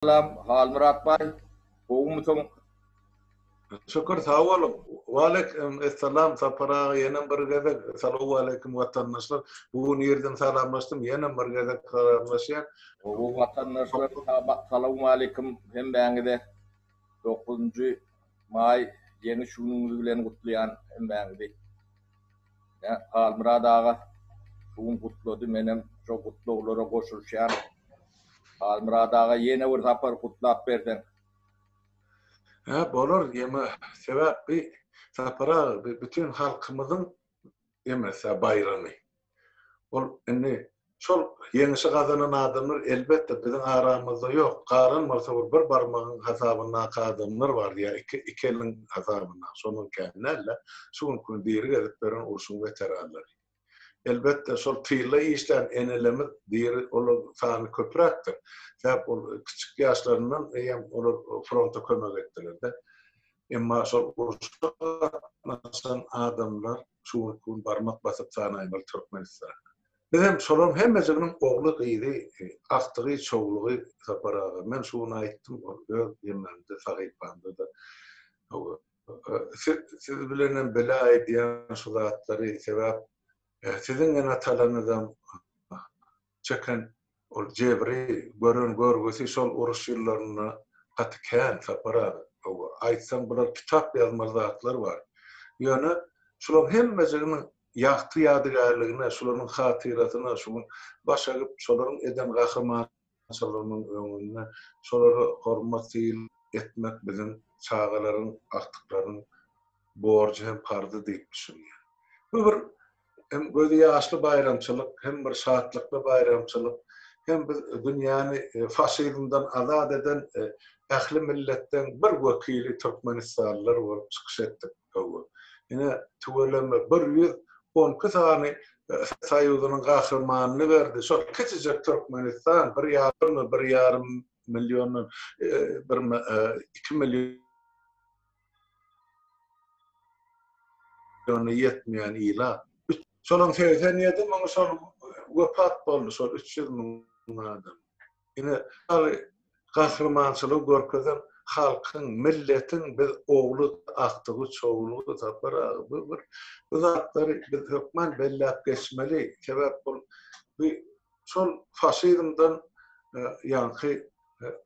Salam, hal Murat Bey. Oğumutun Şükür sağ olun. Aleyküm selam sapara yenen bir gede. Selamu aleyküm vatandaşlar. Bugün yerden selamlaştım. Yenen bir gede selamlaşan. o vatandaşlar selamun aleyküm hem bäňide 9. may yeni şunuňyzy bilen gutlayan hem bäňide. Ya hal Murat aga bugün gutlady menem çok gutluglara goşulşan. Hal Murat aga yeni bir tapar gutlap berden. Ha bolur yeme sebep bir sapara bütün halkımızın yemese bayramı. Ol indi şol yeňişi gazanan adamlar elbetde bizim aramızda yok. Garan bolsa bir barmağın hasabyna kadamlar var ya iki elin hasabyna. Şonun kenäle şuň gün diýeri gelip beren urşun veteranlar. Elbette şol tıyla işlen enelemi diğeri olur sani köpüraktır. Sebep ol küçük yaşlarından olur fronta kömek ettiler de. Emma şol urşan adamlar şu gün barmak basıp sana aymal Türkmenistan. Bizim şolum hemmezinin oğlu giydi, aktığı çoğuluğu saparağı. Men şunu aytdım, yemende sahiplandı da. Siz bilenen bela ediyen şu zatları sebep sizin gene talanıdan çeken ol cebri görgüsü şol uruş yıllarına katken sapara aytsam bular kitap yazma zatlar var. Yani şolum hemmezinin yaktı yadigarlığına, şoların hatiratyna, şunun başagyp şolaryň eden gahrymançylygynyň öňünde şolary hormat etmek bizim çağalaryň, aktyklaryň borjy hem pardy diýip düşünýär. Bu bir hem gözi ýaşly bayramçylyk, hem bir şatlykly bayramçylyk, hem biz dünýäni faşizmden azad eden ähli milletten bir wekili Türkmenistanlylar bolup çykyş etdik. Ine tuweleme 110 kysany Saýudynyň gahrymanyny berdi. Şol kiçijek Türkmenistan bir ýarym million 2 milyon yetmeýän ila. Şonuň sebäbi maňa şol wepat boldy, şol 300 000 adam. Ine gahrymanyçylyk görkezen halkyň, milletin biz oğlu aktygy çoğulugy tapara bu zatlary biz hökmen bellap geçmeli. Sebep bol şol faşizmden ýanky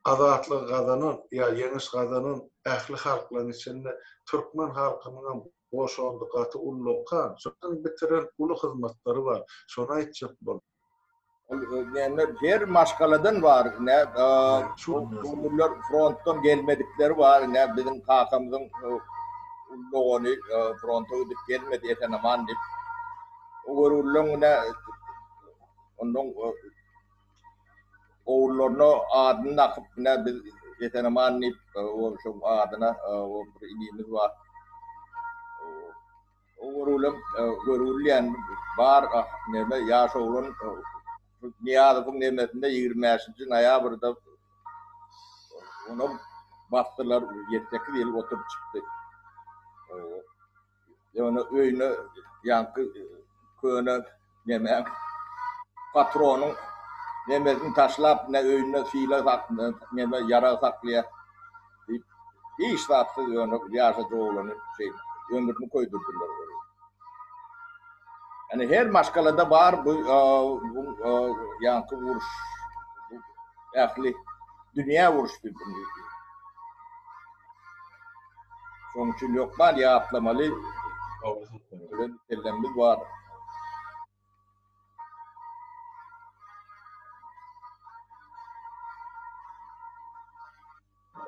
azatlyk gazanan ýa ýeňiş gazanan ähli halklaryň içinde türkmen halkynyň boşandy gaty ullukan, şoň bitiren ulu hyzmatlary var. Şonu aýtjak bol. Her maşgaladan var. Ne bunlar fronttan gelmedikleri var. Ne bizim kakamızın ulluğunu fronta gidip gelmedi eten aman dip. O ulluğun ne onun oğullarına adını akıp ne biz eten aman dip o şu adına o bir ilimiz var. O görülüyen var ne yaş oğlun Niyadıpın nemesinde 25. noyabrda onu bastılar, yeteki değil oturup çıktı. Onu öyünü, yankı köyüne yemeğin patronun nemesini taşlap, ne öyünü fiile saklıyor, ne yara saklıyor. Bir iş sattı onu, yaşacı oğlanı ömrünü koydurdular. Yani her maşgalada var bu yankı vuruş, ähli dünya vuruş birbirini. Sonuç için yok var ya atlamalı, öyle ellemimiz var.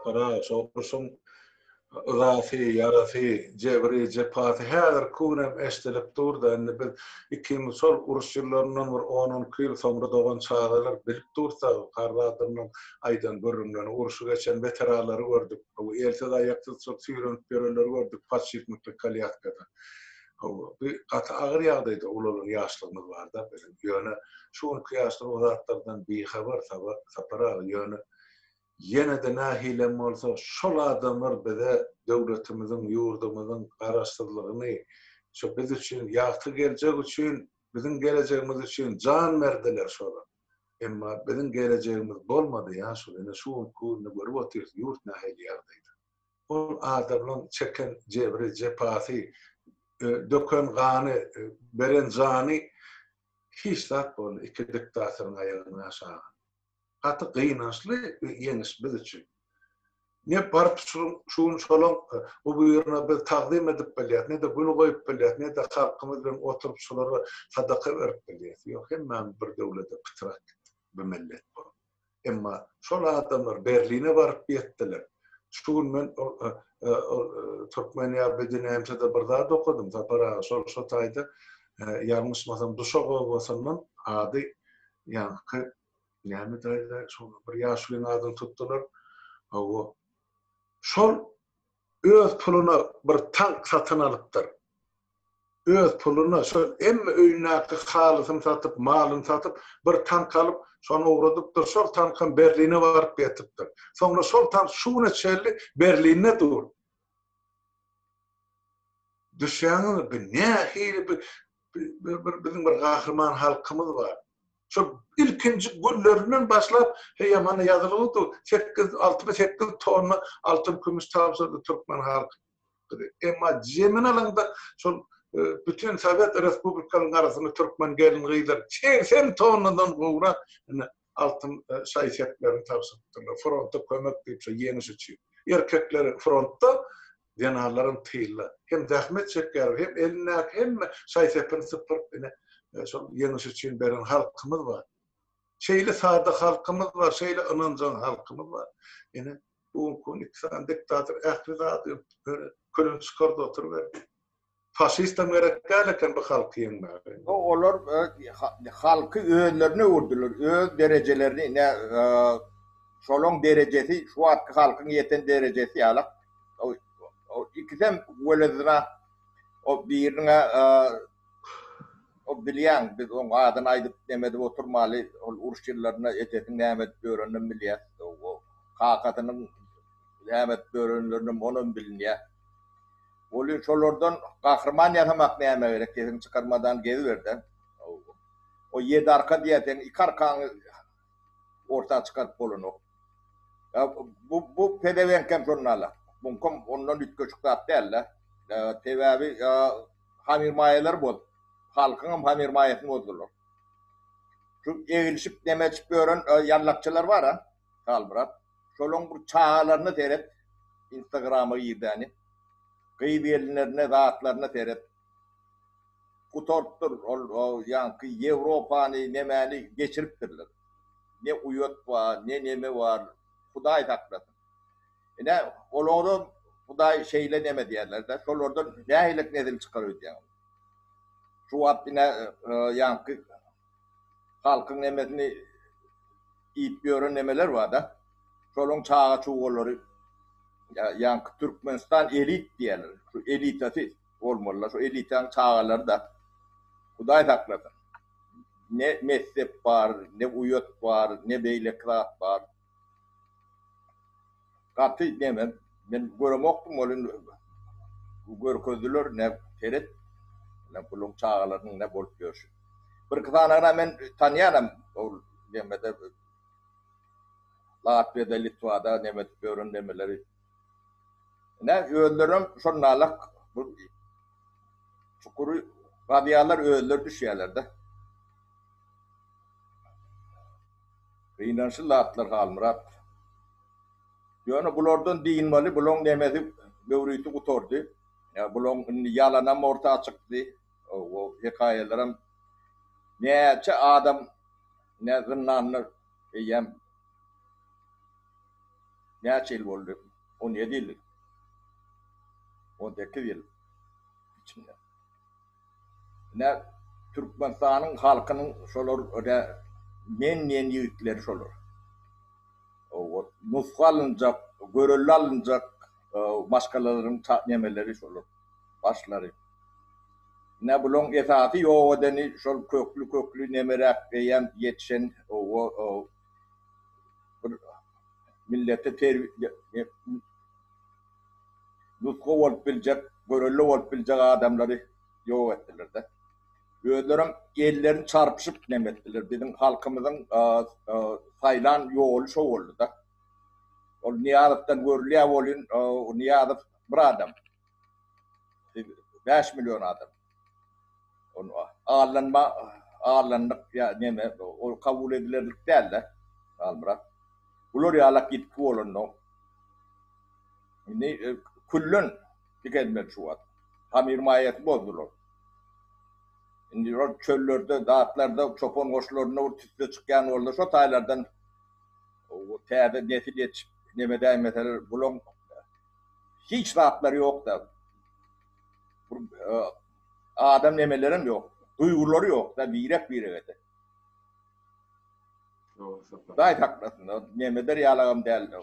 Para şoğursun Rafi, Yarafi, Cebri, Cepati, her kunem eştelip durda. Enne biz iki sol uruş yıllarından var 10 yıl sonra doğan çağdalar bilip dursa karradımdan aydan görümden uruşu geçen veteranları gördük. O else de ayakta sürünüp görürleri gördük. Faşist mutlu kaliyatkada. Bir katı ağır yağdaydı. Ulanın yaşlığımız vardı. Yani şu an kıyaslı o zatlardan bir haber sapara yani yine de nahilem olsa şol adamlar bize devletimizin, yurdumuzun araştırılığını biz için, yaktı gelecek için, bizim geleceğimiz için can verdiler şola. Emma bizim geleceğimiz bolmadı ya şu kurunu görüp oturuyoruz yurt nahil yerdeydi. O adamın çeken cebri cepati döken gani beren zani hiç zat bol iki diktatörün ayağına aşağı. Hatta kıynaşlı yeniş biz için. Ne barıp şuun şolun o buyuruna bir takdim edip beliyat, ne de bunu koyup beliyat, ne de halkımızdan oturup şulara sadaka verip beliyat. Yok hemen bir devlete pıtrak bir millet bu. Ama şol adamlar Berlin'e varıp yettiler. Şuun men Türkmeniya bedine hemse de bir daha dokudum. Tapara şol tayda yanlış masam Duşoğlu basından adı yankı yani da bir yaşlının adını tuttular. O şol öz puluna bir tank satın alıptır. Öz puluna şol emme öýnäki halysyn satyp, malyny satyp bir tank alıp şonu uğradypdyr. Şol tankyn Berlin'e baryp ýetipdir. Soňra şol tank şuňa çelli Berlin'e dur. Düşýäňiz bir nähili bizim bir gahrman halkymyz bar. Şu ilkinci günlerinden başlap heýamana ýazylypdy. 68 tonna altın kümüş tapşyrdy Türkmen halky. Emma jemin alanda şol bütün Sovet Respublikalarının arasında Türkmen gelin gıydar 80 tonnadan gowra altın şaýsetlerini tapşyrdylar. Fronta kömek diýip ýeniş üçin. Erkekler frontta ýanarlaryň tyýla. Hem zähmet çeker, hem eline hem şaýsetini sypyryp şol ýeniş üçin beren halkymyz bar. Şeýle sada halkymyz bar, şeýle ynanjan halkymyz bar. Ene bu koniksan diktatör ähli kölün çıkardı oturup faşistam gereklerken bu halkı yenmez. Olar halkı özlerini vurdular. Öz derecelerini ne şolong derecesi şu an halkın yeten derecesi yalak. O ikisem welezna o birine o bilýän biz oň adyny aýdyp demedi oturmaly uruş ýyllarına etetin nämet görünen bilýär. O hakatynyň nämet görünlerini onun bilýär. Olu şolardan gahrman ýasamak näme gerek kesin çıkarmadan geziberdi. O ýedi arka diýeten iki arkaňy orta çıkarıp bolunu. Bu pedevenkem jurnala. Bunkom ondan ütköçük zat däller. Tebabi hamir maýalar bol. Halkyň hamir maýasyny bozdular. Şu egilişip demeçip gören ýallakçylar bar ha. Kalbırat. Şolong bu çağalaryny terep Instagram'a ýerdäni. Gıybiyelinlerine, dağıtlarına terip kutorptur, o yankı Avrupa'nı nemeli geçiriptirler. Ne uyut var, ne neme var, Huday taklasın. Ne olağını Huday şeyle neme diyorlar da, şolordan nehilik nedil çıkarıyor diyor. Şu hattine yankı halkın nemesini iyip gören nemeler var da, şolun çağa çuğulları yankı Türkmenistan elit diyorlar. Şu elitası olmalılar. Şu elitan çağaları da Huday taklasın. Ne mezhep var, ne uyut var, ne beylekrat var. Katı demem. Ben göremoktum olun görközlüler ne teret ne bulun çağalarının ne bolup görsün. Bir kıtanana ben tanıyanım o demede Latvia'da, Litva'da nemet görün demeleri. Ne öldürüm şunlarlık bu çukuru radiyalar öldür düşüyorlardı. Kıynaşıl atlar halmırat. Yani bulardan deyinmeli, bulon demedi bövrüytü kutordu. Ya bulon yalanam ortaya çıktı. O hikayelerim neyse adam ne zınnanlar yem ne çel oldu. 17 yıllık. 18 yıl içinde. Ne Türkmenistan'ın halkının şolar öyle men yükleri şolar. O nusxa alınacak, görüllü alınacak başkalarının nemeleri şolar. Başları. Ne bulun esası yo deni şol köklü nemerak diyen yetişen o millete nusxa olup bilecek, görüllü olup bilecek adamları yok ettiler de. Ödlerim ellerini çarpışıp nemettiler. Bizim halkımızın saylan yolu şu oldu da. O Niyazıf'tan görülüyor olun, o Niyazıf bir adam. 5 milyon adam. Onu ağırlanmak ya neme, o kabul edilirlik değil de. Almırat. Bulur yalak gitki olun o. Kullun tüketmek şu an. Hamir mayeti bozdular. Şimdi o çöllerde, dağıtlarda, çopan koşularına ortaya çıkan oldu. Şu taylardan o teyade nesil yetişip nemeden mesela bulun hiç rahatları yok da. Adam nemelerim yok. Duyguları yok da birek de. Dayı haklısın. Nemeler yalağım değerli.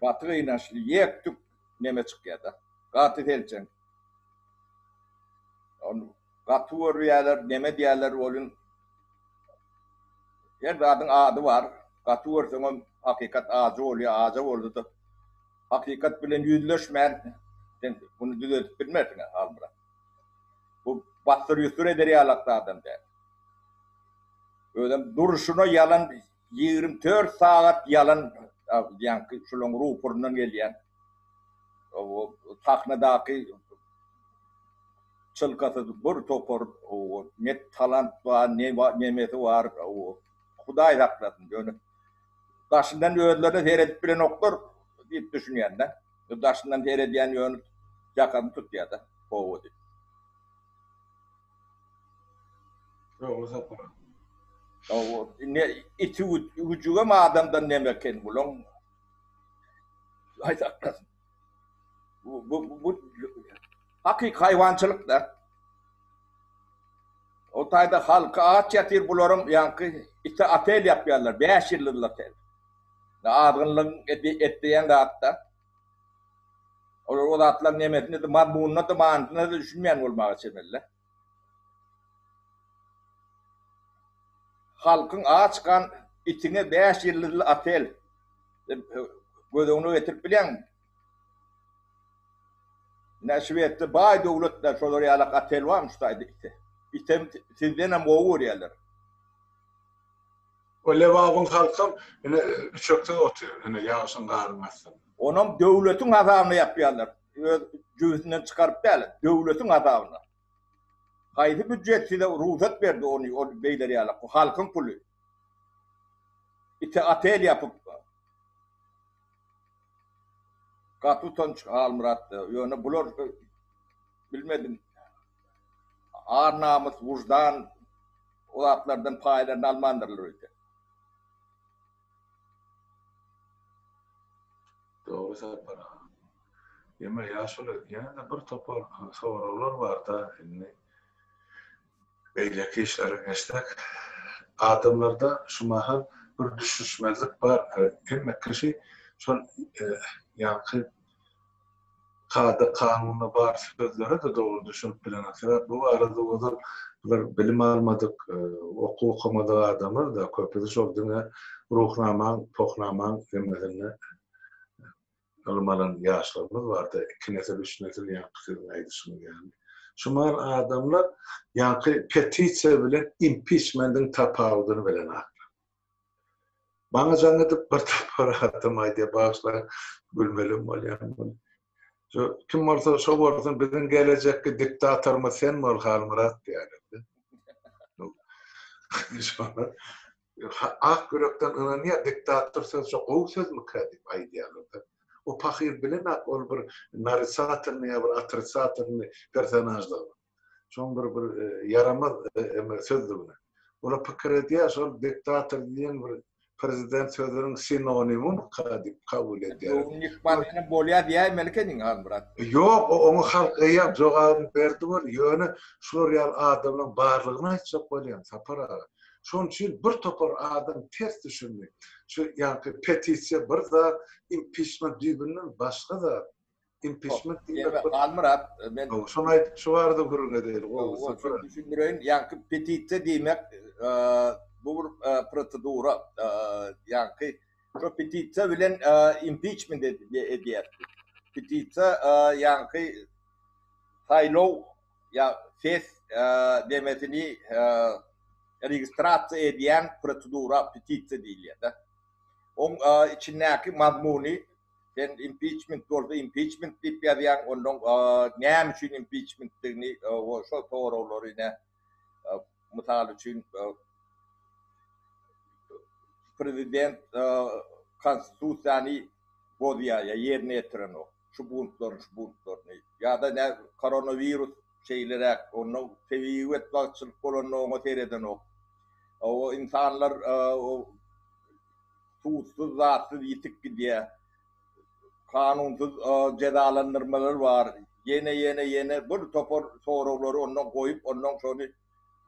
Batı inançlı yektik neme çıkıyor da. Katı telcen. Katı oryalar, neme diyorlar olun. Her adın adı var. Katı orsun hakikat ağzı oluyor, ağzı oldu da. Hakikat bilen yüzleşmeyen, bunu düzeltip bilmezsin Almıra. Bu bastır yüstür eder yalakta adam der. Öyle duruşuna yalan 24 saat yalan yankı şulun ruhurundan geliyen o taknadaki çılkası bir topor o ne talant var ne nemeti var o Huday haklasın yani daşından öğütlerde seyredip bilen oklar deyip düşünüyenler daşından seyrediyen yönü yakanı tut ya da o değil. O ne iti ucuğa mı adamdan ne mekan bulun? Hayır, bu hakik hayvancılık da. O tayda halka ağaç yatır bularım yankı ite atel yapıyorlar. 5 yıllık atel. Ağırlığın ettiğen de hatta. O da atlar nimetini de madmununa da mantığına da düşünmeyen olmağa çemerler. Halkın ağaç kan itine 5 yıllık atel gözünü getirip bilen Neşviyette bay devletler şoları yalak atel varmış da ite. İtem sizden hem oğur yerler. O levabın halkım çöktü oturuyor. Yağışın ağrımasın. Onun devletin azabını yapıyorlar. Cüzünden çıkarıp değil. Devletin azabını. Haydi bütçet size ruhsat verdi onu beyleri yalak. Halkın pulu. İte atel yapıp Katutan Almırat yönü bulur bilmedim. Ağır namus, vucdan o atlardan paylarını almandırılır öyle. Doğru sapar. Yeme yaşlı yani de bir topar sorular var da şimdi beyleki işlere geçtik. Adımlarda şu mahal bir düşüşmezlik var. Demek kişi son yankı kanunu var sözlere de doğru düşünüp bilen. Bu arada o da bilim almadık, okumadığı adamlar da köpüdü çok dine ruhnaman, pohnaman demelerini almalan yaşlarımız vardı. 2 nesil, 3 nesil yankı neydi şunu yani. Şumar adamlar yankı petitse bilen impeachment'ın tapağıdığını bilen aklı. Bana zannedik bir tapağı attım ayda bağışlar gülmelim var yani. Kim varsa şu varsa bizim gelecekki diktatörümüz sen mi ol Halmurat yani. Sonra ak yürekten inanıyor diktatör söz çok o söz mü kadip aydiyalıda. O pakir bilen ak ol bir narisatırını ya bir atrisatırını personajda var. Sonra bir yaramaz sözdü buna. Ola fikir ediyor sonra diktatör diyen bir prezident sözlerinin sinonimu mu kabul ediyor? Yıkmadığını bolya diye melkedin Almırat. Yok, onu halk yap, cevabını verdi var. Yani şuraya adamın varlığına hiç çok bolyan, sapara. Şunun için bir topar adam ters düşündü. Şu yani petisya bir da impeachment düğününün başka da impeachment değil. Almırat ben şuna şu vardı kurun değil. O düşündüreyim yani petitse demek bu prosedura yani şu petitse bilen impeachment ediyor. Petitse yani saylo ya ses demesini registrasiya ediyen prosedura petitse değil ya da. On içindeki mazmuni sen impeachment oldu, impeachment deyip yazıyan onun ne için impeachment dediğini o şu doğruları yine misal için prezident konstitusiyonu bozuyor ya yerine getiren o. Şu bunlar ya da ne koronavirüs şeylere onun seviye bakçılık olanı seyreden o. O insanlar o suçsuz zatsız yitik gidiyor. Kanunsuz cezalandırmalar var. Yine bu topor soruları ondan koyup ondan sonra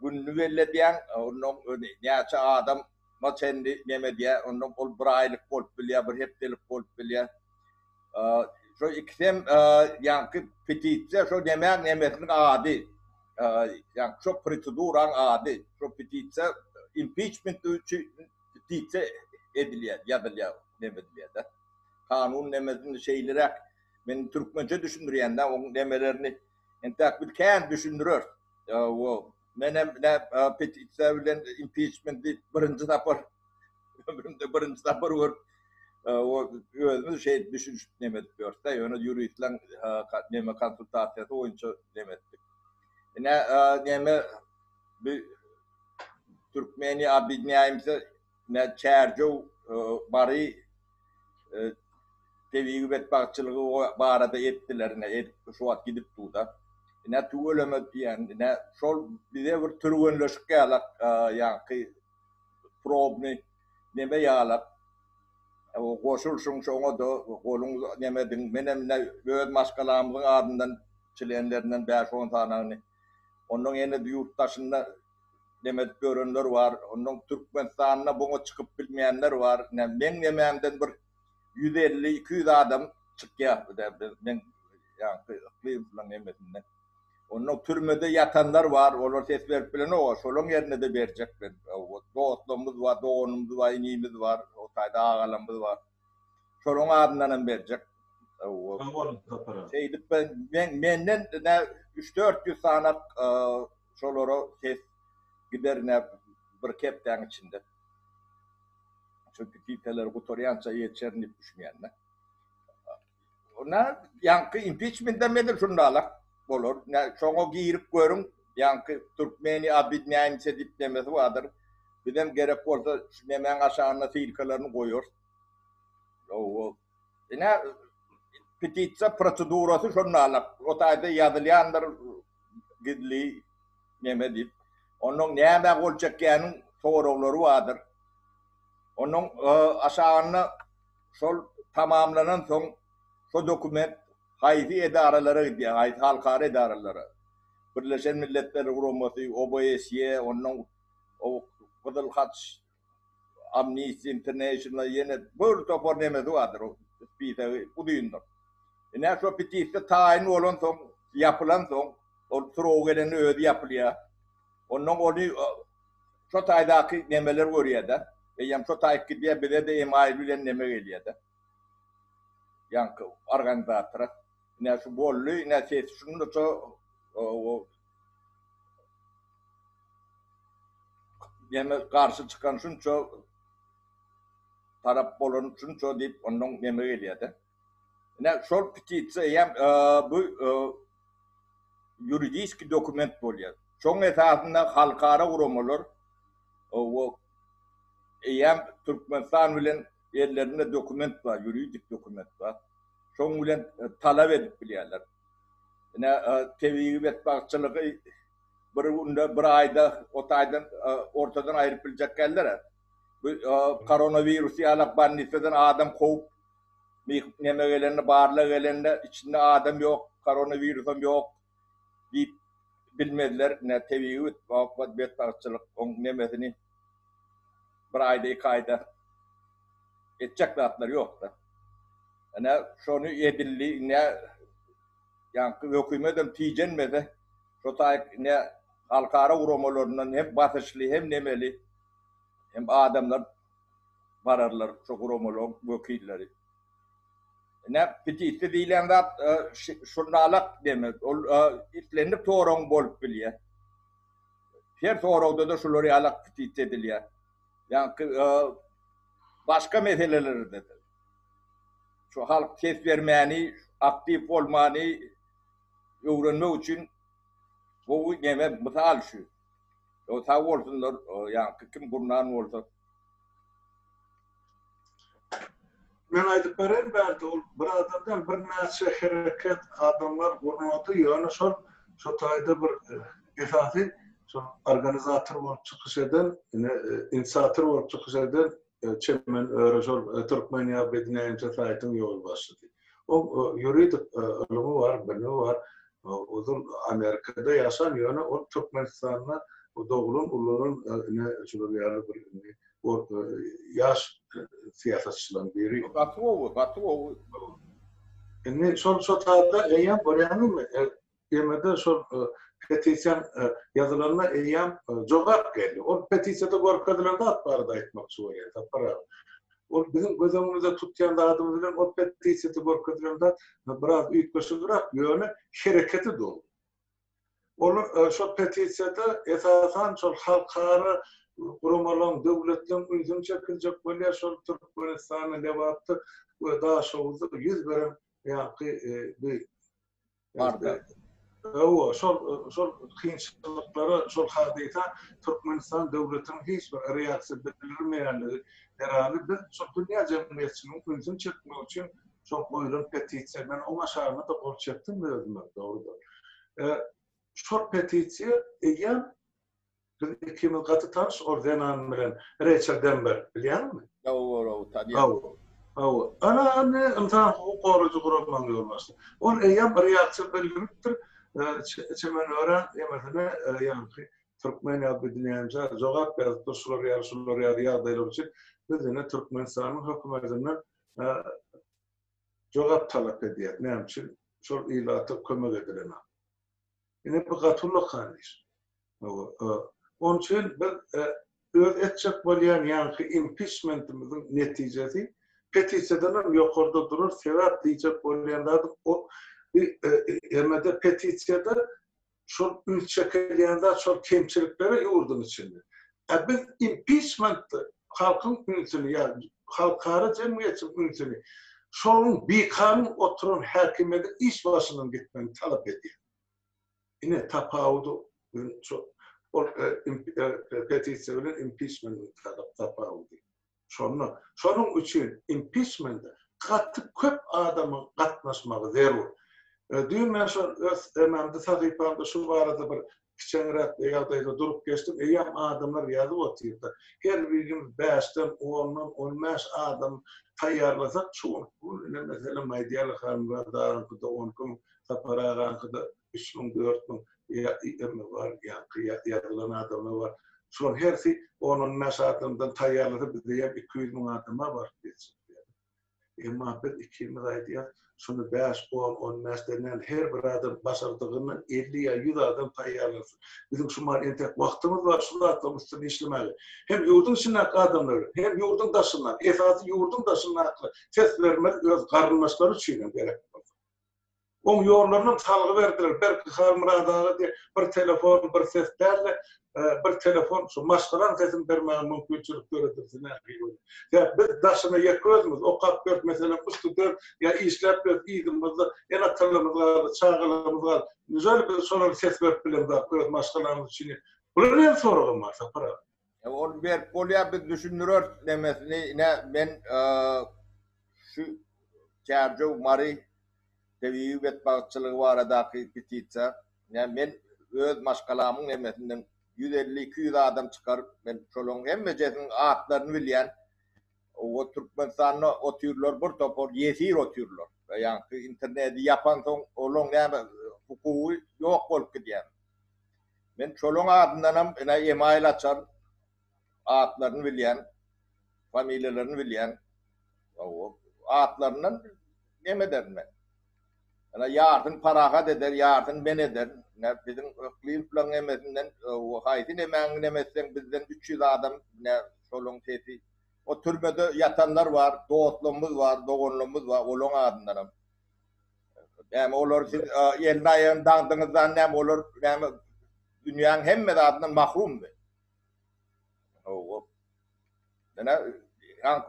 gününü belirleyen ondan neyse adam maçendi nemediye ondan ol braylık ol biliyor bir heptelik ol biliyor. Şu ikisem yankı petitse şu nemesinin adı yani şu proseduran adı şu petitse impeachment petitse ediliyor yazılıyor nemediyor da. Kanun nemesinin şeyleri ben Türkmence düşündürüyen de onun nemelerini entakbilken düşündürür. O menem ne petitse bilen impeachment birinci tapır ömrümde birinci tapır var. O özümüz şey düşünüş demedik diyorsa yani yürüyüşlen neme konsultasyası oyuncu demedik. Neme bir Türkmeni abidniyimse ne çerjo bari teviği ve bakçılığı o barada ettiler ne şu at gidip tuğda. Ne tuğulama yani ne şol bize bir türgünleşik yalak yani probni neme yalak o koşulsun şoňa da golun nemedin menem ne öz maskalamyň ardından çilenlerinden 5-10 tanany onun ýene yurttaşynda demet görenler var onun Türkmenistanyna boňa çykyp bilmeýänler var men nememden bir 150-200 adam çykýar men ýa-ni bilen nemedinden onun türmede yatanlar var olar ses berip bilen o şolun ýerine de berjekler dostlarymyz var doğunumuz var inimiz var o taýda agalarymyz var şolun adyndan berjek şeydip menden 3-400 sanak şolary ses giderine bir kepden içinde çünkü titeler gutoryança ýetşerini düşmeýänler ona yankı impeachment demedir şundalak olur. Çoğu girip görün, yankı Türkmeni abidniyimse dip demesi vardır. Bizim gerek olsa hemen aşağına silkelerini koyuyor. Yine petitse prosedurası şunlarla. O tayda yazılayanlar gidli neme dip. Onun neme olacakyanın soruları vardır. Onun aşağına sol tamamlanan son şu dokument haydi edarelara gidiyor, haydi halkara edarelara. Birleşen Milletler Kurumu, OBS'ye, onun o Kızıl Haç, Amnesty International yine bir topor nemesi vardır o bu düğünler. Ne şu petitse tayin olan son, yapılan son, o troğelerini ödü yapılıyor. Onun onu şu taydaki nemeler görüyor da. Yam şu tayk gidiyor, bir de email bilen neme geliyor da. Yankı organizatörü. Ne şu bollu ne ses şunu da o yani karşı çıkan şunca taraf bolun şunca deyip onun neme geliyordu. Ne şol petitse yam bu juridik dokument boluyor. Çoğun esasında halkara kurumalar o yam Türkmenistan bilen yerlerinde dokument var, juridik dokument var. Çoğun bilen talep edip biliyorlar. Ne teviği ve bakçılığı bir ayda o aydan ortadan ayırıp bilecek geldiler. Bu koronavirüs yalak bandiseden adam kovup nemegelerine bağırla gelenler içinde adam yok, koronavirüsüm yok deyip bilmediler. Ne teviği ve bakçılık onun nemesini bir ayda 2 ayda edecek zatları yok da. Yani şunu edildi ne yani hükümetin ticenmedi. Şu tayk ne halkara kurumalarından hem basışlı hem nemeli hem adamlar vararlar şu kurumaların vekilleri. Ne petisi diýilen zat şurnalak demek. Ol itlenip toğran bolup bilýär. Her toğragda da şolary alak petisi edilýär. Yani başka meselelerde de. Şu halk ses vermeni, aktif olmani öwrenmek üçin bu gene misal şu. O sağ olsunlar, yani kim bundan olsa. Men aýdyp beren berdi, ol bir adamdan bir näçe hereket adamlar gurnaty ýöne şol taýda bir esasy şol organizator bolup çykyş eden, inisiator bolup çykyş eden çemen şol Türkmeniýa bedinäçe saýtyň ýol başlady. O ýuridik ulumy var, bilimi var. Uzun Amerikada ýaşan ýöne o Türkmenistanyň o dogulun ulunun şol ýaly bir o yaş siyasetçilerin biri. Gatuovu. Ne şol taýda eýem bolýanymy? Emede şol petisyon yazılarına eýem jogap geldi. O petisyada gorkadylanda atbarda aýtmakçy bolýar. Para. O bizim gözümizde tutýan adamlar bilen o petisyada gorkadylanda biraz üýtgeşirak ýöne hereketi dolu. Onu şol petisyada esasan şol halkara kurumalaryň döwletlerin üzüm çekiljek bolýar şol Türkmenistanyň lewapty we daha şowuzda 100 beren ýa-ni bir şol kynçylyklara şol hadisa Türkmenistan döwletiniň hiç bir reaksiýa bildirmeýänligi herhalde biz şol dünýä jemgyýetçiniň üzüm çekmek üçin şol goýulan petisiýa men o maşaryna da gol çekdim dogrudur. Şol petisiýa eýem 2000 katı tanış ordenan bilen Richard Denver bilýärmi? Ana insan hukuku kuruman ýolbaşdy. Ol eýem reaksiýa bildiripdir. Çemen ören ýa-da ýa-ni Türkmeniýa bedinäçe jogap berdi şolary ýagdaýlar üçin bizne Türkmenistanyň hökümetinden jogap talap edýär. Näme üçin? Şol ilaty kömek edilen. Ine bu gatullyk hanyş. Onun için öz etçek bolýan ýa-ni impeachmentimiň netijesi petisyadadan ýokarda durur, sebäp diýjek bolýanlar o emede petisyada şol ülçekelýände şol kemçilikleri ýurdun içinde. Biz impeachment halkyň ülçini ýa halkara jemgyýetçilik ülçini şoluň bikanun oturan häkimede iş başyndan gitmeni talap edýär. Ine tapawudu o petisya bilen impeachment tapawudy. Şonun üçin impeachmentde köp adamyň gatnaşmagy zerur. Düýmen şol öz emamda sahypamda şu barada bir kiçenrek ýagdaýda durup geçdim. Eýem adamlar ýazyp oturýar. Her birimiz 5-den 10-dan 15 adam taýýarlasak şu mesela medyaly hanwada 10 gün taparagan 3-4 var, ýazylan adamlar var. Şol hersi onun meşatından taýýarladyp bizde 200 000 adama var. Emma biz 2000 aýdýar, şunu 5, 10, 15 denen her bir adam başardygyny 50 ýa 100 adam taýýarlasyn. Bizim şumar entek wagtymyz var, şu adam üstüne işlemeli. Hem ýurdun şunak adamlar, hem ýurdun daşyndan, esasy ýurdun daşyndan ses vermek öz garyndaşlary üçin gerek. O ýollaryndan talgy berdiler. Belki Harmuradaga bir telefon, bir seslerle bir telefon şu maşgalan sesim bermäge mümkinçilik göredirsin. Ya biz daşyna ýeközmiz, o kap gör mesela ustudur ya işläp gör ýygymyzda ýa talamyzga, çağalamyzga güzel bir soňra ses berip bilen da göz maşgalanymyz üçin. Bular näme soragym bar sapara? Ol ber bolýar biz düşünýär demesini men şu Kärjow Mary tebiýet bagçylygy baradaky petisiýa, yani men öz maşgalamyň emesinden 150-200 adam çıkar, men şolun hemmejesiň atlaryny bilýän, o Türkmenistanyň o türler bir topor ýesir o türler. Ýa-ni interneti ýapan soň olon näme hukuky ýok bolup gidýär. Men şolun adyndanam email açar, atlaryny bilýän, familiýalaryny bilýän, o atlaryndan näme derler? Yardım parahat eder, yardım ben eder. Bizim ıklıyım falan emesinden, o haydin emeğin emesinden bizden 300 adam solun sesi O türbede yatanlar var, doğutlumuz var, doğunluğumuz var, olon adınlarım. Yani olur siz elini ayağını dağdığınızdan ne olur, yani dünyanın hemme adından mahrumdu. Yani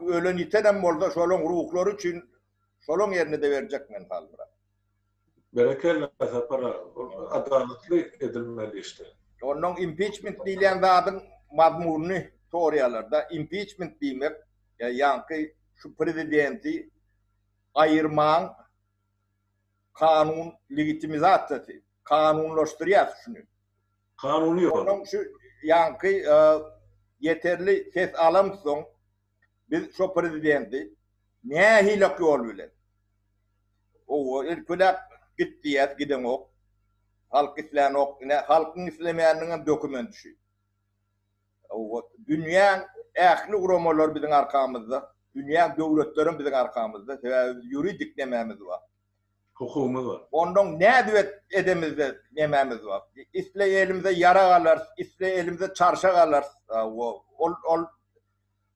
ölen itenem orada şolun ruhları için şolun yerini de verecek men halbura. Berekelle sapara adaletli edilmeli işte. Onun impeachment diyen adın mazmurunu teoriyalarda impeachment demek yani şu prezidenti ayırman kanun legitimizasyonu kanunlaştırıyor şunu. Kanuni yok. Onun şu yani yeterli ses alamsın biz şu prezidenti ne hilak yol bile. O ilkulak gittiyet giden o. Halk isleyen o. Halkın islemeyeninin dokümentü. Dünyanın ehli uğramalar bizim arkamızda. Dünyanın devletlerin bizim arkamızda. Yuridik dememiz var. Hukukumuz var. Ondan ne düet edemizde dememiz var. İsle elimize yara alır, isle elimize çarşak alır.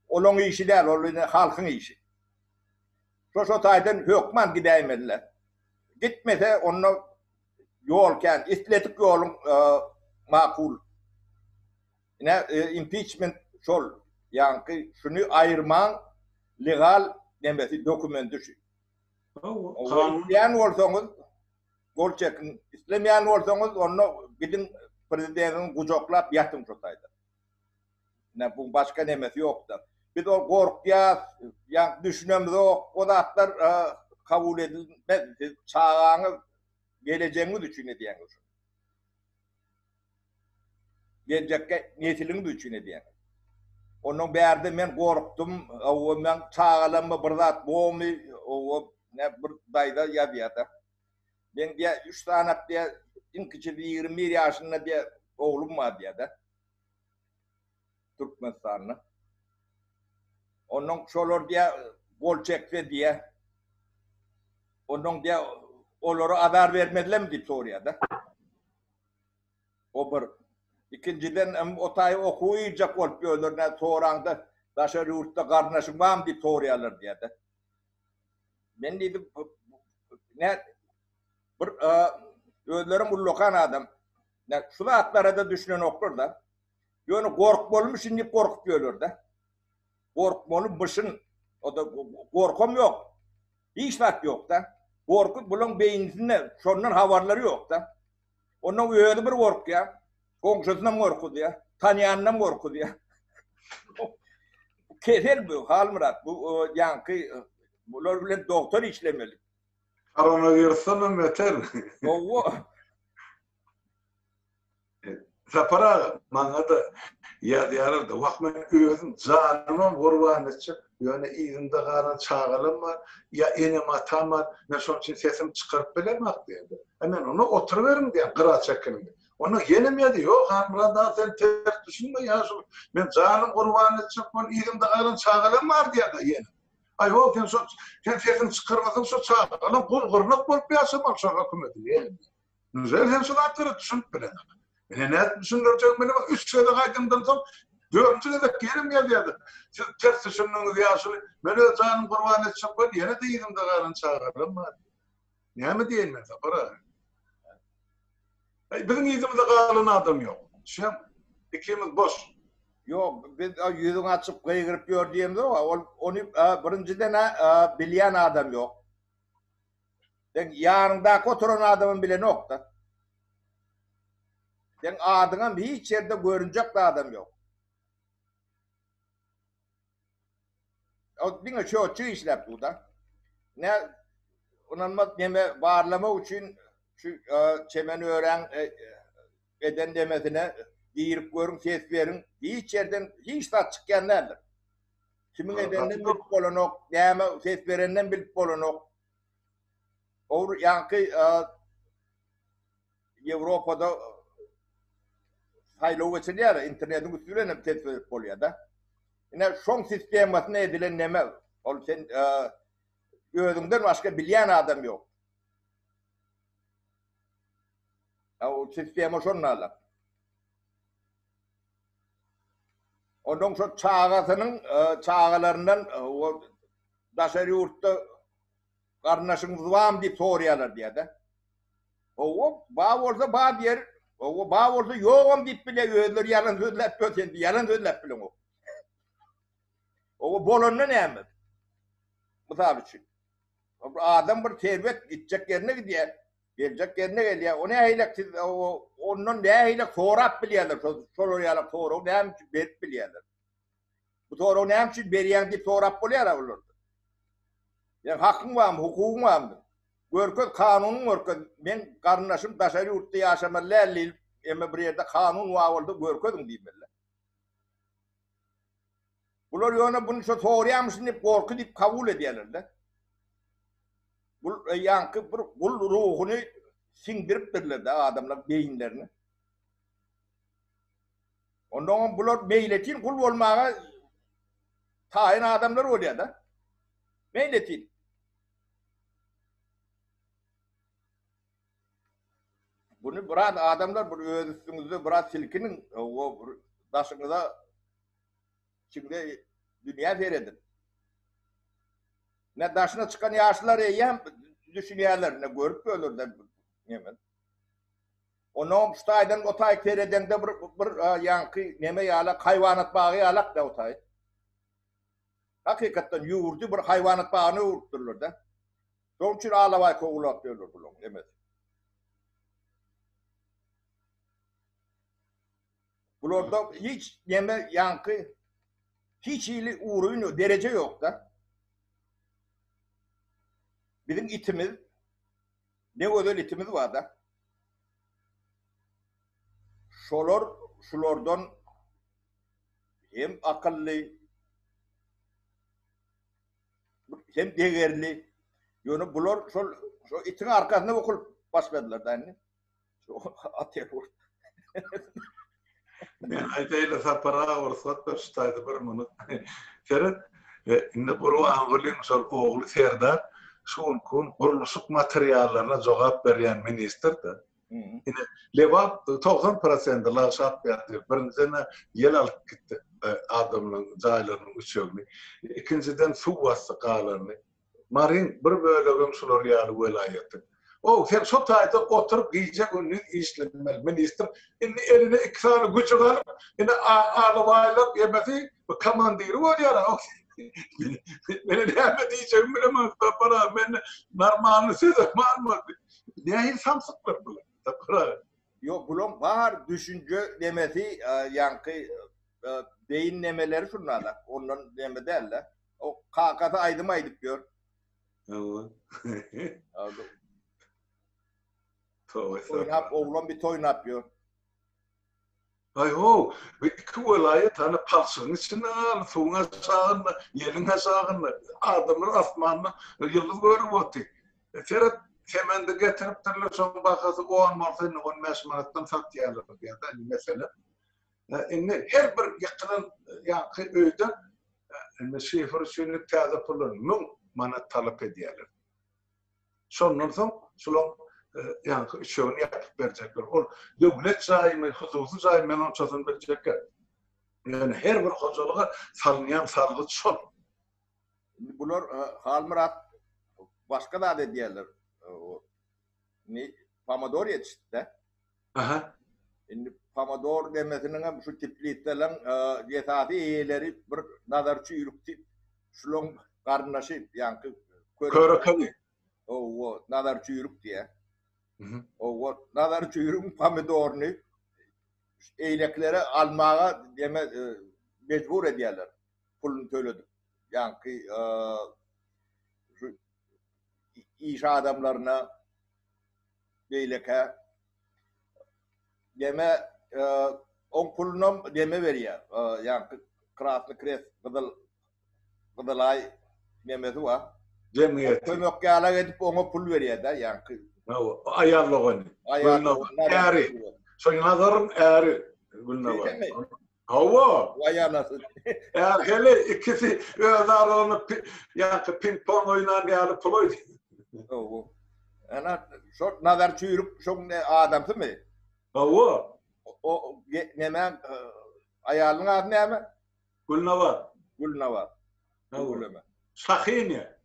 Onun işi değil, onun halkın işi. Şu taydan hükman gidemediler. Gitmese onu yolken, istedik yolun makul. Yine impeachment şol. Yani şunu ayırman legal demesi dokumenti şu. İsteyen olsanız gol çekin. İstemeyen olsanız onu gidin prezidentin kucaklap yatın şu tayda. Ne bu başka demesi yok da. Biz o korkuya yani düşünemiz o da atlar kabul edilmez. Çağağını geleceğini düşünediğiniz. Gelecek nesilini düşünediğiniz. Onun berde men korktum. O men çağalama bırdat boğmu o ne bir dayda yazıyada. Ben diye 3 tane diye en küçük 21 yaşında diye oğlum var diye de. Türkmenistan'da. Onun şolor diye gol çekti diye. Onun diye onları haber vermediler mi diye soruyor da. O bir. İkinciden o tayı okuyacak olup öldürüne soğuranda taşarı yurtta kardeşim var mı diye soruyorlar diye de. Ben dedim ne bir öldürüm ullokan adam. Ne şu atlara da düşünen okur da. Yani korkmalı şimdi korkup diyorlar da. Korkmalı başın o da korkum yok. Hiç vakit yok da. Korku bunun beyninde şunun havarları yok da. Onun öyle bir korku ya. Komşusundan korku diye. Tanıyanından korku diye. Keser bu hal Murat. Bu yani bunlar bile doktor işlemeli. Koronavirüsün yeter. O Sapara manada yararda vakmen özüm canıma kurban edecek. Yani izinde karan çağalım var. Ya enim atam var. Ne son için sesimi çıkarıp bilemek diye. Hemen onu oturuverim diye kıra çekinim. Onu yenim ya diyor. Hamradan sen ters düşünme ya. Ben canım kurban edecek. Ben izinde karan çağalım var diye de yenim. Ay o sen sesini çıkarmadın şu çağalım. Kurgurunak bulup yaşamak şu hükümeti yenim. Güzel hem sulatları düşünüp bilemek. Ne düşündürecek beni bak 3 sene kaydımdan sonra 4. sene de gelim geldi. Siz ters düşündüğünüz yaşını ben öyle canım kurban edecek ben yine de yedim de karın çağırırım var. Niye mi diyeyim ben para? Bizim yüzümüzde kalın adam yok. Şu ikimiz boş. yok biz yüzün açıp kıygırıp gördüğümde onu birinciden bilen adam yok. Yanında oturan adamın bile nokta. Sen adına hiç yerde görünecek de adam yok. O bir şu işlep bu da. Ne onanma deme bağırlama için şu çemeni öğren eden demesine deyirip görün ses verin. Hiç yerden hiç tat çıkanlardır. Kimin edenden bilip olunok, deme ses verenden bilip olunok. O yankı Avrupa'da sayılı geçiliyor internetin üstüne ses verip oluyor da. Yine son sistemasına edilen neme. Ol sen gözünden başka bilen adam yok. O sistema şunlarla. Ondan sonra çağatının çağalarından o daşarı yurtta karnaşımız var mı diye soruyorlar diye de. O bağ olsa bağ diyer. O bağ olsa yoğum deyip bile öldür yalan sözler ötendi. Yalan sözler bile o. O bolonla ne mi? Misal için. Adam bir servet gidecek yerine gidiyor. Gelecek yerine geliyor. O ne heylek siz onun ne heylek sorap biliyorlar. Soruyorlar soru ne hem berip biliyorlar. Bu soru ne hem için beriyen deyip sorap biliyorlar olurdu. Yani hakkın var mı, hukukun var mı? Görköz kanunun görköz. Ben karnaşım taşarı yurtta yaşamalı 50 yıl. Ama bir yerde kanun var oldu görközüm diyeyim ben. Bunlar yana bunu soruyormuşsun deyip korku deyip kabul ediyorlar da. Bu yankı kul ruhunu sindirip dururlar da adamlar beyinlerini. Ondan bunlar meyletin kul olmaya tayin adamlar oluyor da. Meyletin. Bunu biraz adamlar bu üstünüzde biraz silkinin o taşınıza şimdi dünya seyredin. Ne taşına çıkan yaşlılar yiyem düşünüyorlar ne görüp ölürler yemen. Onu ustaydan otay kereden de bir yankı neme yala hayvanat bağı yalak da otay. Hakikaten yurdu bir hayvanat bağını yurtturlar da. Onun için ağlavay kovulak diyorlar bulun yemen. Burada hiç neme yankı hiç iyili uğruyun derece yok da. Bizim itimiz ne özel itimiz var da. Şulardan hem akıllı hem değerli. Yani bunlar şu itin arkasına okul basmadılar da anne. Atıyor. Men aytayla sapara orsat baştaydı bir minut. Seret indi buru angulin sol oğlu Serdar şun kun urlusuk materyallarına cevap berýän minister de. Ine lewap 90% laşap berdi. Birinciden yel alıp gitti adamların jaýlarynyň üçüňi. İkinciden su wasta galarny. Marin bir bölegim şular ýaly welaýaty. O sen şu tayda oturup giyecek onu işlemeli minister. Şimdi eline iki tane gücü var. Yine ağlamayla yemesi komandiri var ya. Beni ne diyeceğim bilemez. Para ben normalini size marmadı. Ne insan sıklar bu? Yok bunun var düşünce demesi yankı beyinlemeleri şunlarla. Ondan deme derler. O kakatı aydıma aydıp diyor. Allah. Toynap, oğlan bir toyn yapıyor. Ay ho, iki velayet hani palsın içine al, suğuna sağına, yerine sağına, adamın asmanına yıldız görüp otu. Seret kemende getirip tırlı son bakası 10 martın 15 manattan satıyorlar ya da mesela. Her bir yakının yankı öyden şifre sünüp taze pulunu manat talep ediyorlar. Sondan sonra yani şunu yapıp verecekler. O devlet sahibi, huzursuz sahibi men çözüm verecekler. Yani her bir hocalığa salınyan salgıç son. Bunlar halmırat başka da dediler. Ne Pomodor yetişti. Aha. Şimdi Pomodor demesinin şu tiplitelen yetadi iyileri bir nazarçı yürüktü. Şulon karnaşı yankı Körökeni. O nazarçı yürük diye. O nazarçı yürük Pomodor'unu eyleklere almaya deme mecbur ediyorlar. Pulunu töledik. Yankı şu iş adamlarına eyleke deme on pulunu deme veriyor. Yankı kraslı kres gıdalay demesi var. Cemiyeti. Kömökke ala edip ona pul veriyor da yankı. Ayarlığını. Eri. Soy nazarın eri. Gülne var. Hava. Vay anasını. Eğer hele ikisi aralarını yankı ping pong oynayan yani pul oynuyor. Ana çok nazarçı yürük çok adam değil mi? Hava. O neme ayarlığın adı ne mi? Gülnavar. Gülnavar. Ne bu? Güleme. Şahine.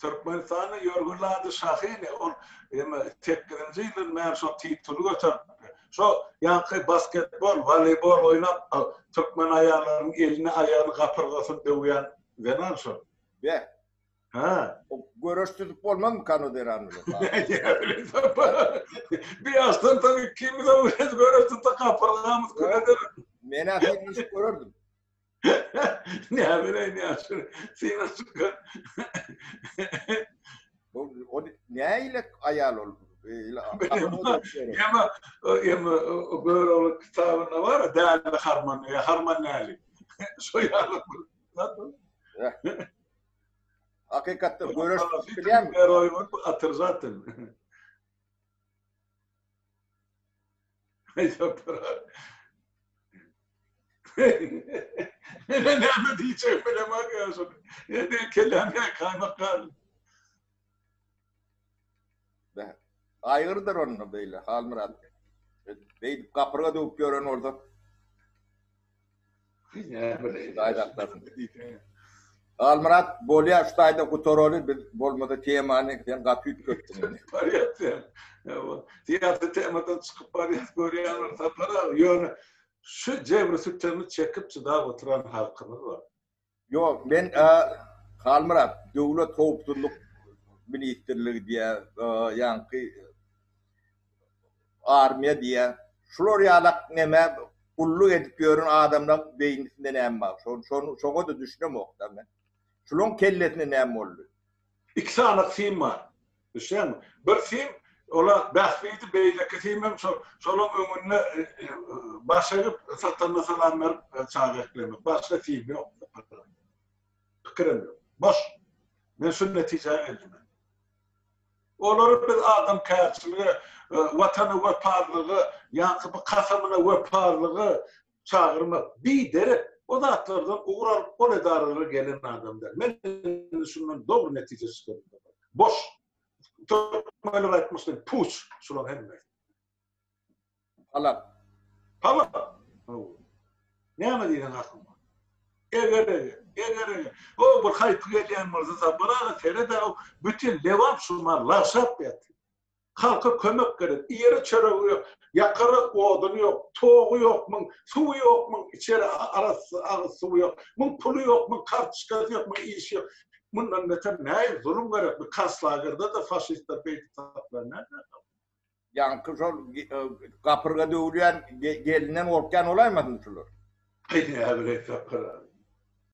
Türkmenistan'ı yorguladı Şahine. On tekkirinci yılın men şu titulu götürdü. Şu yankı basketbol, voleybol oynap Türkmen ayarlarının elini ayağını kapırgasın dövüyen veren şu. Be. Ha. O görüştürüp olmaz mı kanu deranlı? Bir yaştan tabii kimi de öyle görürsün da kapırgamız kuledir. Menafin iş görürdüm. Ne bileyim ya şunu. Sina çıkın. O ne ile ayal olur? Yama böyle o kitabında var ya değerli Harman Nali. Soyalı. Nasıl? Hakikaten görüştürüp biliyor musun? Eroy var atır zaten. Ne diyeceğim bilemem ya sonra. Ne kelam ya kaymakal. Ayrıdır onun böyle Halmurat. Bey kapıra dövüp gören orada. Ne bileyim. Halmurat bolya ştayda kutorolu bolmadı temani den gatüt köktüm. Pariyat ya. Tiyatro temadan çıkıp pariyat görüyorlar tapara. Yani şu cevri sütlerini çekip çıda oturan halkımız var. Yok ben Halmurat devlet topluluk ministerliği diye yankı armiya diye şular yalak neme kulluk edip görün adamlar beyninde nem var. Şonu da düşünüm okta ben. Şunun kelletine nem oldu. İki tane film var. Düşünüyor musun? Bir film ola bahfiydi beydeki filmim solun önüne başarıp satanla salanlar çağırıklarını. Başka film yok. Fikrim yok. Boş. Ben şu neticeye geldim. Onları biz adam karşılığı, vatanı veparlığı, yankı kasamına veparlığı çağırmak. Bir deri, o da atlardan uğrar, o nedarları gelin adam der. Ben şundan doğru neticesi çıkardım. Boş. Böyle aytmıştım. Puç. Şulan hem de. Hala. Hala. Ne yapmadın aklıma? Eğer. O bir kayıp gelen mırza bana terede o bütün levan şunlar laşap yat. Halka kömek gerek. İyere çöreği yok. Yakarı odunu yok. Toğu yok mu? Suyu yok mu? İçeri arası su yok. Mun pulu yok mu? Kartışkası yok mu? İş yok. Bundan beter ne? Zulüm gerek. Bir Kaslagır'da da faşistler beyti tatlar nerede? Yankı kapırga dövülen gelinden orkan olaymadın şular. Haydi ya böyle kapıra.